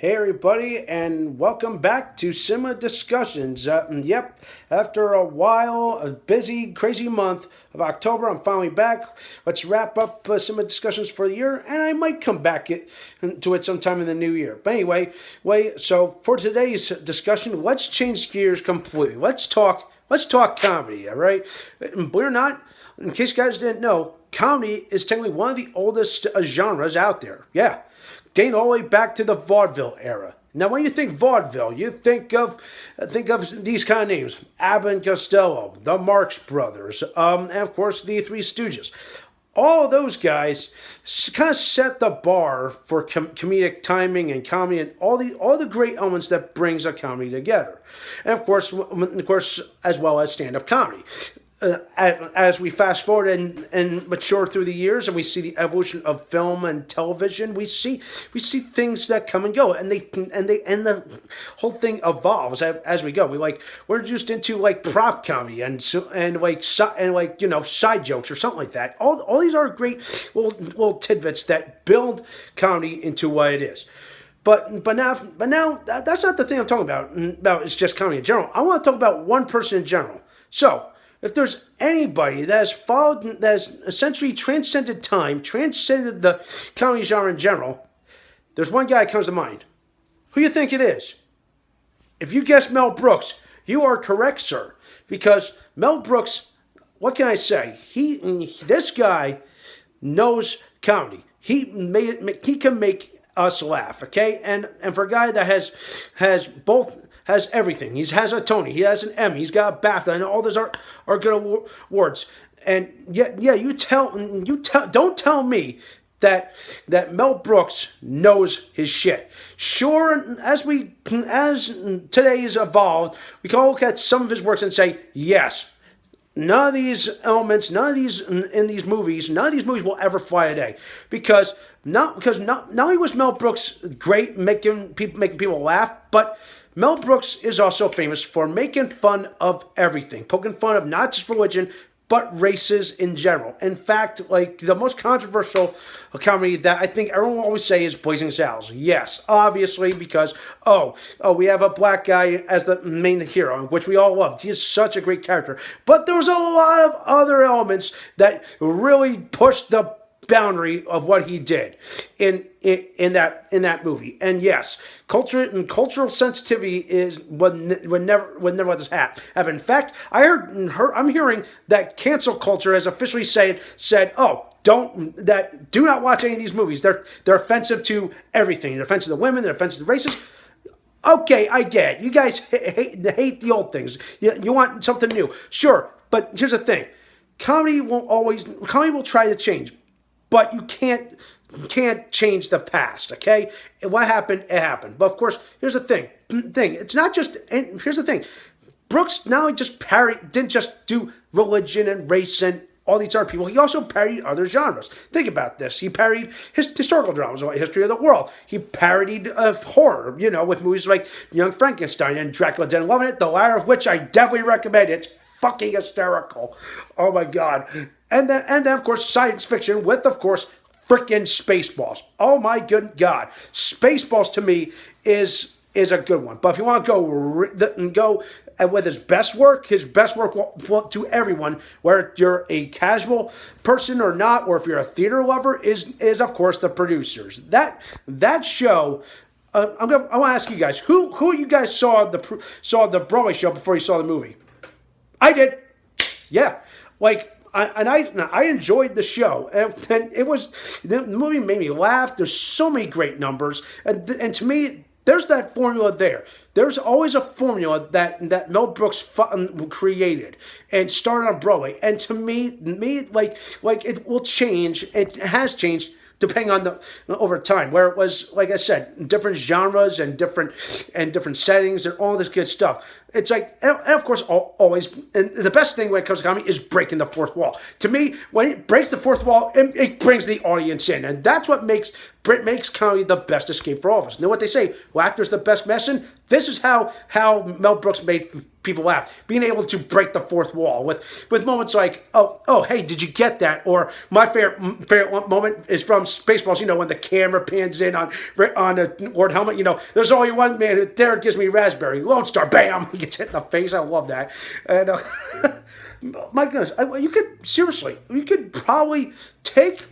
Hey everybody, and welcome back to Cinema Discussions. Yep, after a while, a busy, crazy month of October, I'm finally back. Let's wrap up Cinema Discussions for the year, and I might come back to it sometime in the new year. But anyway, so for today's discussion, let's change gears completely. Let's talk comedy. All right, we're not. In case you guys didn't know, comedy is technically one of the oldest genres out there. Yeah, dating all the way back to the vaudeville era. Now, when you think vaudeville, you think of these kind of names: Abbott and Costello, the Marx Brothers, and of course the Three Stooges. All of those guys kind of set the bar for comedic timing and comedy and all the great elements that brings a comedy together, and of course, as well as stand up comedy. As we fast forward and mature through the years, and we see the evolution of film and television, we see things that come and go, and the whole thing evolves as we go. We're introduced into like prop comedy and side jokes or something like that. All these are great little tidbits that build comedy into what it is. But now that's not the thing I'm talking about. It's just comedy in general. I want to talk about one person in general. So, if there's anybody that has essentially transcended time, transcended the comedy genre in general, there's one guy that comes to mind. Who you think it is? If you guess Mel Brooks, you are correct, sir. Because Mel Brooks, what can I say? This guy knows comedy. He can make us laugh, okay? And for a guy that has everything. He has a Tony. He has an Emmy. He's got a BAFTA, and all those are good awards. And yeah, don't tell me that Mel Brooks knows his shit. Sure, as today's evolved, we can all look at some of his works and say yes. None of these elements, none of these in these movies, none of these movies will ever fly today, because not only was Mel Brooks great making people laugh, but Mel Brooks is also famous for making fun of everything, poking fun of not just religion, but races in general. In fact, like the most controversial comedy that I think everyone will always say is Blazing Saddles. Yes, obviously, because, we have a black guy as the main hero, which we all loved. He is such a great character. But there's a lot of other elements that really pushed the boundary of what he did in that movie. And yes, cultural sensitivity would never let this happen. In fact, I'm hearing that cancel culture has officially said, do not watch any of these movies. They're offensive to everything. They're offensive to women. They're offensive to races. Okay, I get it. You guys hate the old things. You want something new. Sure, but here's the thing. Comedy will try to change, but you can't change the past, okay? What happened, it happened. But of course, here's the thing. It's not just, and here's the thing. Brooks not only didn't just do religion and race and all these other people, he also parodied other genres. Think about this. He parodied historical dramas, like History of the World. He parodied horror, with movies like Young Frankenstein and Dracula Dead and Loving It, the latter of which I definitely recommend. It's fucking hysterical. Oh my God. And then of course, science fiction with, of course, frickin' Spaceballs. Oh my good God. Spaceballs to me is a good one. But if you want to go with his best work to everyone, whether you're a casual person or not, or if you're a theater lover, is of course the Producers. That show. I want to ask you guys, who you guys saw the Broadway show before you saw the movie? I did. Yeah. I enjoyed the show, and the movie made me laugh. There's so many great numbers, and to me, there's that formula there. There's always a formula that Mel Brooks created and started on Broadway, and to me, like it will change. It has changed depending on over time, where it was, like I said, different genres and different settings and all this good stuff. It's like, and of course, always, and the best thing when it comes to comedy is breaking the fourth wall. To me, when it breaks the fourth wall, it brings the audience in, and that's what makes comedy the best escape for all of us. You know what they say? Laughter's the best medicine. This is how Mel Brooks made people laugh. Being able to break the fourth wall with moments like, oh, hey, did you get that? Or my favorite moment is from Spaceballs. When the camera pans in on the Lord Helmet. There's only one man. Derek gives me raspberry. Lone Star, bam! He gets hit in the face. I love that. And my goodness, you could probably take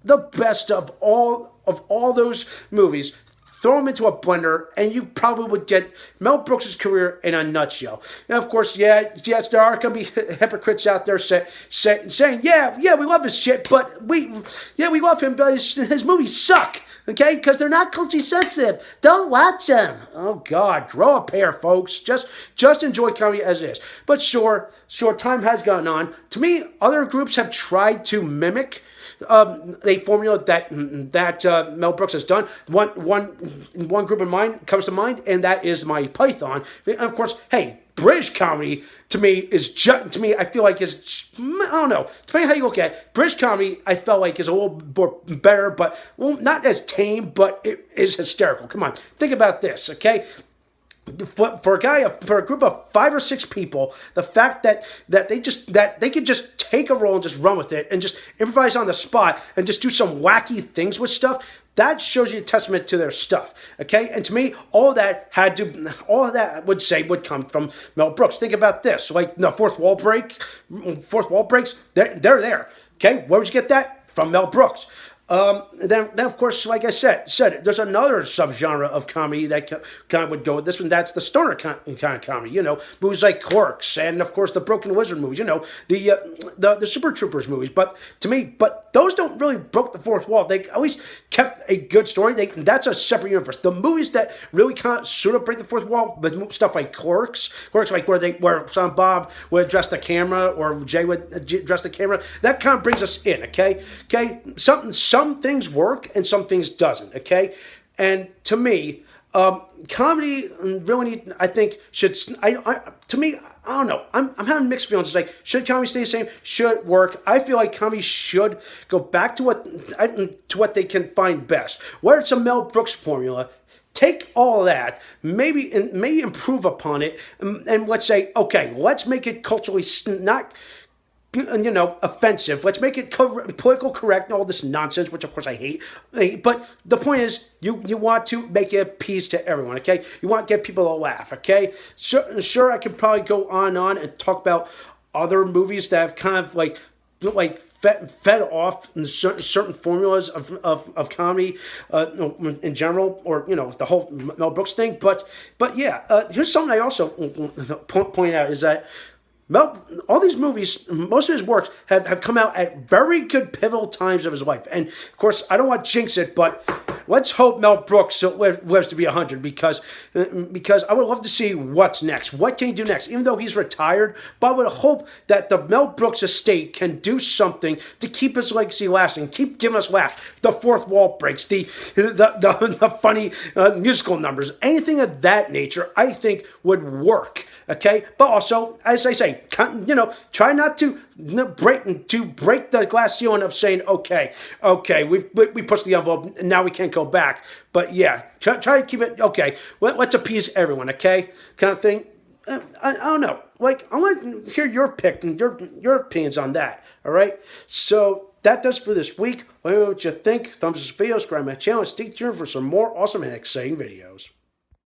the best of all those movies, throw them into a blender, and you probably would get Mel Brooks' career in a nutshell. Now, of course, yes, there are going to be hypocrites out there saying, yeah, we love his shit, but we love him, but his movies suck. Okay, because they're not culturally sensitive. Don't watch them. Oh God, grow a pair, folks. Just enjoy comedy as is. But sure, time has gone on. To me, other groups have tried to mimic a formula that Mel Brooks has done. One group in mind comes to mind, and that is Monty Python. And of course, hey, British comedy to me I feel like is, I don't know, depending on how you look at it, British comedy I felt like is a little more better, but not as tame, but it is hysterical. Come on, think about this, okay? For a group of 5 or 6 people, the fact that they could just take a role and just run with it and just improvise on the spot and just do some wacky things with stuff, that shows you a testament to their stuff. Okay, and to me, all of that would come from Mel Brooks. Think about this, like the fourth wall breaks, they're there. Okay, where would you get that? From Mel Brooks. Then of course, like I said, there's another subgenre of comedy that kind of would go with this one. That's the stoner kind of comedy. Movies like Clerks, and of course the Broken Lizard movies. The Super Troopers movies. But to me, those don't really broke the fourth wall. They always kept a good story. That's a separate universe. The movies that really kind of sort of break the fourth wall, but stuff like Clerks like where Silent Bob would address the camera or Jay would address the camera. That kind of brings us in. Okay. Some things work and some things doesn't, okay? And to me, comedy really to me, I don't know. I'm having mixed feelings. It's like, should comedy stay the same? Should it work? I feel like comedy should go back to what they can find best. Whether it's a Mel Brooks formula, take all of that, maybe improve upon it, and let's say, okay, let's make it culturally not offensive. Let's make it political correct and all this nonsense, which of course I hate. But the point is, you want to make it appease to everyone, okay? You want to get people to laugh, okay? Sure, I could probably go on and talk about other movies that have kind of like fed off certain formulas of comedy in general, or the whole Mel Brooks thing. But yeah, here's something I also point out is that all these movies, most of his works have come out at very good pivotal times of his life. And of course, I don't want to jinx it, but let's hope Mel Brooks lives to be 100 because I would love to see what's next. What can he do next? Even though he's retired, but I would hope that the Mel Brooks estate can do something to keep his legacy lasting, keep giving us laughs. The fourth wall breaks, the funny musical numbers, anything of that nature, I think would work. Okay, but also, as I say, try not to break the glass ceiling of saying, okay, we pushed the envelope, and now we can't go back. But yeah, try to keep it okay. Let's appease everyone, okay, kind of thing. I don't know. Like, I want to hear your pick and your opinions on that. All right, so that does for this week. Let me know what you think. Thumbs up this video, subscribe to my channel, and stay tuned for some more awesome and exciting videos.